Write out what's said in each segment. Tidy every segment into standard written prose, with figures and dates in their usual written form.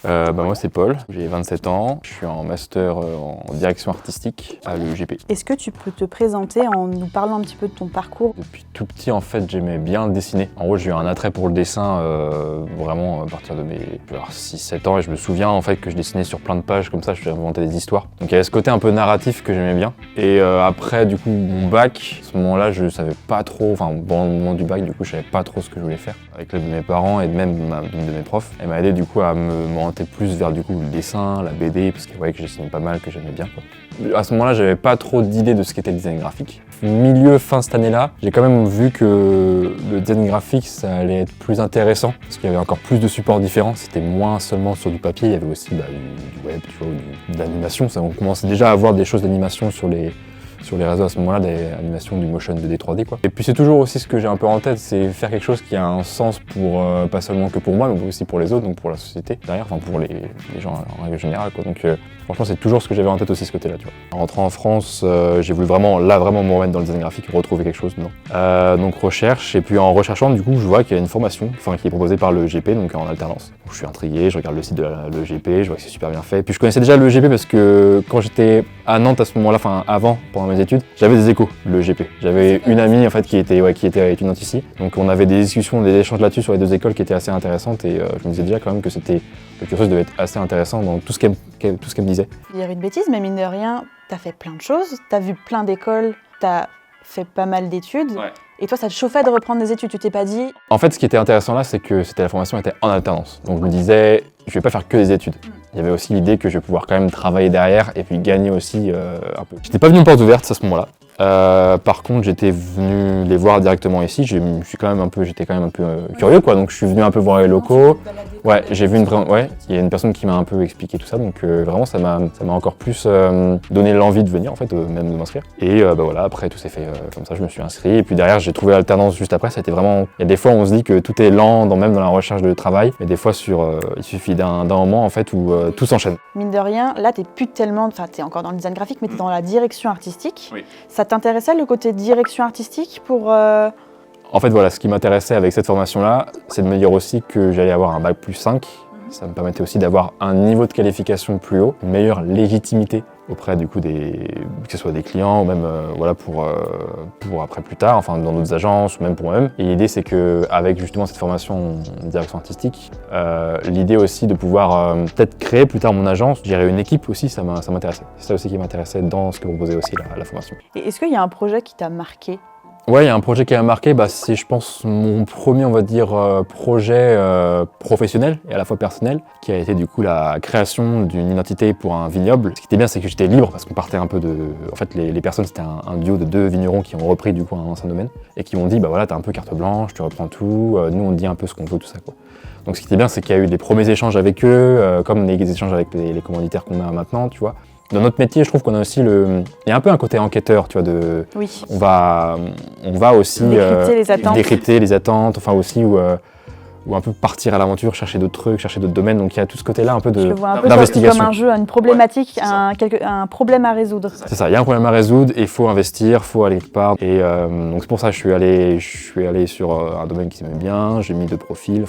Moi c'est Paul, j'ai 27 ans, je suis en master en direction artistique à l'UGP. Est-ce que tu peux te présenter en nous parlant un petit peu de ton parcours? Depuis tout petit en fait j'aimais bien dessiner. En gros j'ai eu un attrait pour le dessin vraiment à partir de mes 6-7 ans et je me souviens en fait que je dessinais sur plein de pages comme ça, je inventais des histoires. Donc il y avait ce côté un peu narratif que j'aimais bien. Et après du coup mon bac, à ce moment-là je savais pas trop, enfin bon, au moment du bac du coup je savais pas trop ce que je voulais faire. Avec l'aide de mes parents et même de mes profs, elle m'a aidé du coup à m'orienter plus vers du coup le dessin, la BD, parce qu'elle voyait que je dessinais pas mal, que j'aimais bien quoi. À ce moment-là, j'avais pas trop d'idées de ce qu'était le design graphique. Fin cette année-là, j'ai quand même vu que le design graphique, ça allait être plus intéressant, parce qu'il y avait encore plus de supports différents. C'était moins seulement sur du papier, il y avait aussi du web, tu vois, de l'animation. On commençait déjà à avoir des choses d'animation sur les réseaux à ce moment-là, des animations du motion 2D, 3D quoi. Et puis c'est toujours aussi ce que j'ai un peu en tête, c'est faire quelque chose qui a un sens pour, pas seulement que pour moi, mais aussi pour les autres, donc pour la société derrière, enfin pour les gens en règle générale quoi. Donc franchement c'est toujours ce que j'avais en tête aussi ce côté-là, tu vois. En rentrant en France, j'ai voulu vraiment me remettre dans le design graphique et retrouver quelque chose dedans. Donc recherche, et puis en recherchant du coup je vois qu'il y a une formation, qui est proposée par le GP, donc en alternance. Donc, je suis intrigué, je regarde le site de l'EGP, je vois que c'est super bien fait. Puis je connaissais déjà l'EGP parce que quand j'étais à Nantes à ce moment-là, avant, pendant mes études, j'avais des échos, le GP. J'avais une amie en fait qui était étudiante ici. Donc on avait des discussions, des échanges là-dessus sur les deux écoles qui étaient assez intéressantes et je me disais déjà quand même que le cursus devait être assez intéressant dans tout ce qu'elle me disait. Je vais dire une bêtise, mais mine de rien, t'as fait plein de choses, t'as vu plein d'écoles, t'as fait pas mal d'études. Ouais. Et toi, ça te chauffait de reprendre des études, tu t'es pas dit... En fait, ce qui était intéressant là, c'est que la formation était en alternance. Donc je me disais, je vais pas faire que des études. Il y avait aussi l'idée que je vais pouvoir quand même travailler derrière et puis gagner aussi un peu. J'étais pas venu aux portes ouvertes à ce moment-là. Par contre, j'étais venu les voir directement ici. J'étais quand même un peu curieux quoi. Donc je suis venu un peu voir les locaux. Ouais, j'ai vu il y a une personne qui m'a un peu expliqué tout ça. Donc vraiment, ça m'a encore plus donné l'envie de venir en fait, même de m'inscrire. Et voilà, après tout s'est fait comme ça. Je me suis inscrit. Et puis derrière, j'ai trouvé l'alternance juste après. Ça a été vraiment. Il y a des fois, on se dit que tout est lent, même dans la recherche de travail. Mais des fois, il suffit d'un moment en fait où tout s'enchaîne. Mine de rien, là, t'es plus tellement, t'es encore dans le design graphique, mais t'es dans la direction artistique. Oui. Ça t'intéressait le côté direction artistique pour En fait, voilà, ce qui m'intéressait avec cette formation-là, c'est de me dire aussi que j'allais avoir un bac plus 5. Ça me permettait aussi d'avoir un niveau de qualification plus haut, une meilleure légitimité auprès du coup que ce soit des clients ou même pour après plus tard, enfin dans d'autres agences ou même pour moi-même. Et l'idée c'est que avec justement cette formation en direction artistique, l'idée aussi de pouvoir peut-être créer plus tard mon agence, gérer une équipe aussi, ça m'intéressait. C'est ça aussi qui m'intéressait dans ce que proposait aussi la formation. Et est-ce qu'il y a un projet qui t'a marqué ? Ouais, il y a un projet qui m'a marqué, c'est je pense mon premier, on va dire, projet professionnel et à la fois personnel, qui a été du coup la création d'une identité pour un vignoble. Ce qui était bien, c'est que j'étais libre parce qu'on partait un peu de... En fait, les personnes, c'était un duo de 2 vignerons qui ont repris du coup un ancien domaine et qui m'ont dit, voilà, t'as un peu carte blanche, tu reprends tout, nous on te dit un peu ce qu'on veut, tout ça quoi. Donc ce qui était bien, c'est qu'il y a eu des premiers échanges avec eux, comme les échanges avec les commanditaires qu'on a maintenant, tu vois. Dans notre métier, je trouve qu'on a aussi il y a un peu un côté enquêteur, tu vois, Oui. On va aussi décrypter les attentes, enfin aussi ou un peu partir à l'aventure, chercher d'autres trucs, chercher d'autres domaines. Donc il y a tout ce côté-là un peu d'investigation. Je le vois un peu comme un jeu, une problématique, un problème à résoudre. C'est ça, il y a un problème à résoudre et il faut investir, il faut aller quelque part. Et donc c'est pour ça que je suis allé sur un domaine qui m'aimait bien, j'ai mis 2 profils,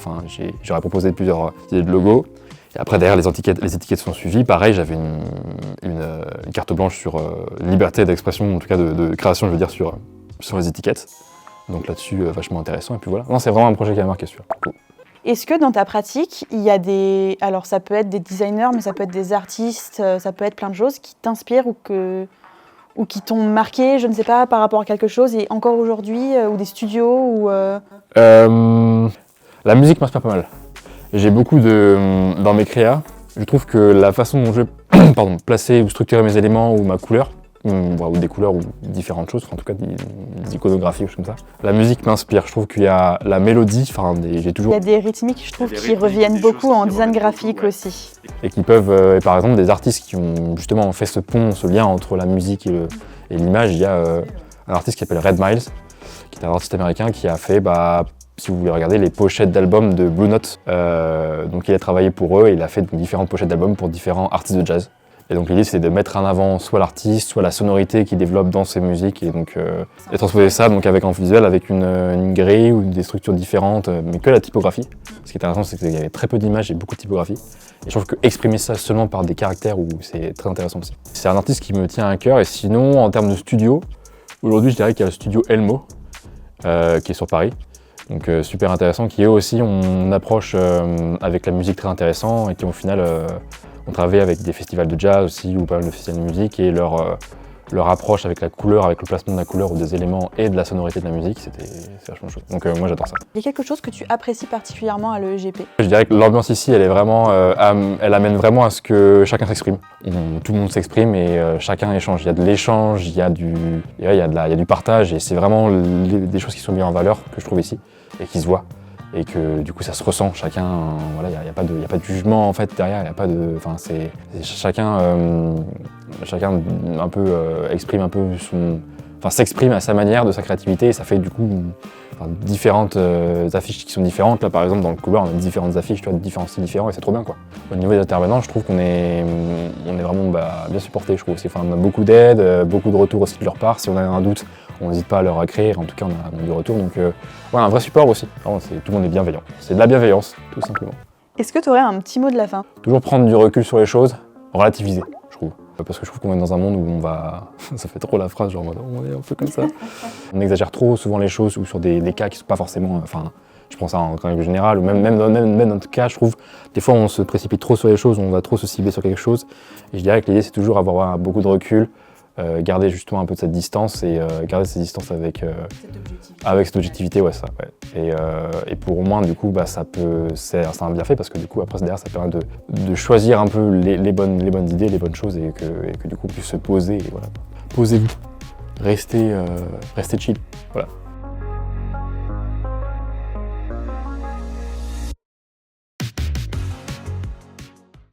j'aurais proposé plusieurs idées de logos. Et après, derrière, les étiquettes sont suivies. Pareil, j'avais une carte blanche sur liberté d'expression, en tout cas de création, je veux dire, sur les étiquettes. Donc là-dessus, vachement intéressant. Et puis voilà. Non, c'est vraiment un projet qui m'a marqué, celui-là. Cool. Est-ce que dans ta pratique, il y a alors ça peut être des designers, mais ça peut être des artistes, ça peut être plein de choses qui t'inspirent ou qui t'ont marqué, je ne sais pas, par rapport à quelque chose, et encore aujourd'hui, ou des studios ou La musique m'inspire pas mal. J'ai beaucoup dans mes créas, je trouve que la façon dont je vais placer ou structurer mes éléments ou ma couleur, ou des couleurs ou différentes choses, en tout cas des iconographies ou choses comme ça. La musique m'inspire, je trouve qu'il y a la mélodie, j'ai toujours... Il y a des rythmiques, je trouve, qui reviennent beaucoup en design graphique aussi. Et qui peuvent, par exemple, des artistes qui ont justement fait ce pont, ce lien entre la musique et l'image. Il y a un artiste qui s'appelle Red Miles, qui est un artiste américain qui a fait... si vous voulez regarder les pochettes d'albums de Blue Note, donc il a travaillé pour eux et il a fait différentes pochettes d'albums pour différents artistes de jazz. Et donc l'idée c'est de mettre en avant soit l'artiste, soit la sonorité qu'il développe dans ses musiques et donc de transposer ça donc avec un visuel, avec une grille ou des structures différentes, mais que la typographie. Ce qui est intéressant c'est qu'il y avait très peu d'images et beaucoup de typographie. Et je trouve que exprimer ça seulement par des caractères, c'est très intéressant aussi. C'est un artiste qui me tient à cœur et sinon en termes de studio, aujourd'hui je dirais qu'il y a le studio Elmo qui est sur Paris. Donc super intéressant, qui eux aussi ont une approche avec la musique très intéressante et qui au final ont travaillé avec des festivals de jazz aussi ou pas mal de festivals de musique et leur approche avec la couleur, avec le placement de la couleur ou des éléments et de la sonorité de la musique, c'est vachement chouette. Donc moi j'adore ça. Il y a quelque chose que tu apprécies particulièrement à l'EGP? Je dirais que l'ambiance ici, elle est vraiment, elle amène vraiment à ce que chacun s'exprime. Tout le monde s'exprime et chacun échange. Il y a de l'échange, il y a du partage et c'est vraiment des choses qui sont mises en valeur que je trouve ici et qui se voient. Et que du coup ça se ressent, chacun, voilà, il n'y a pas de jugement en fait derrière, il n'y a pas de, enfin c'est chacun un peu exprime un peu s'exprime à sa manière de sa créativité et ça fait du coup différentes affiches qui sont différentes. Là par exemple dans le couloir on a différentes affiches, tu vois, de différents styles différents et c'est trop bien quoi. Au niveau des intervenants je trouve qu'on est vraiment bien supporté je trouve aussi. Enfin, on a beaucoup d'aide, beaucoup de retours aussi de leur part, si on a un doute on n'hésite pas à leur écrire, en tout cas on a du retour, donc ouais, un vrai support aussi, vraiment, tout le monde est bienveillant, c'est de la bienveillance tout simplement. Est-ce que tu aurais un petit mot de la fin? Toujours prendre du recul sur les choses, relativiser je trouve, parce que je trouve qu'on est dans un monde où on va, ça fait trop la phrase genre on est un peu comme ça, on exagère trop souvent les choses ou sur des cas qui sont pas forcément, enfin je prends ça en règle générale, ou même dans notre cas je trouve, des fois on se précipite trop sur les choses, on va trop se cibler sur quelque chose, et je dirais que l'idée c'est toujours avoir beaucoup de recul, garder justement un peu de cette distance et garder cette distance avec cette objectivité, ouais ça. Ouais. Et pour au moins du coup c'est un bienfait parce que du coup après derrière ça permet de choisir un peu les bonnes idées, les bonnes choses et que du coup on puisse se poser et voilà. Posez-vous, restez chill, voilà.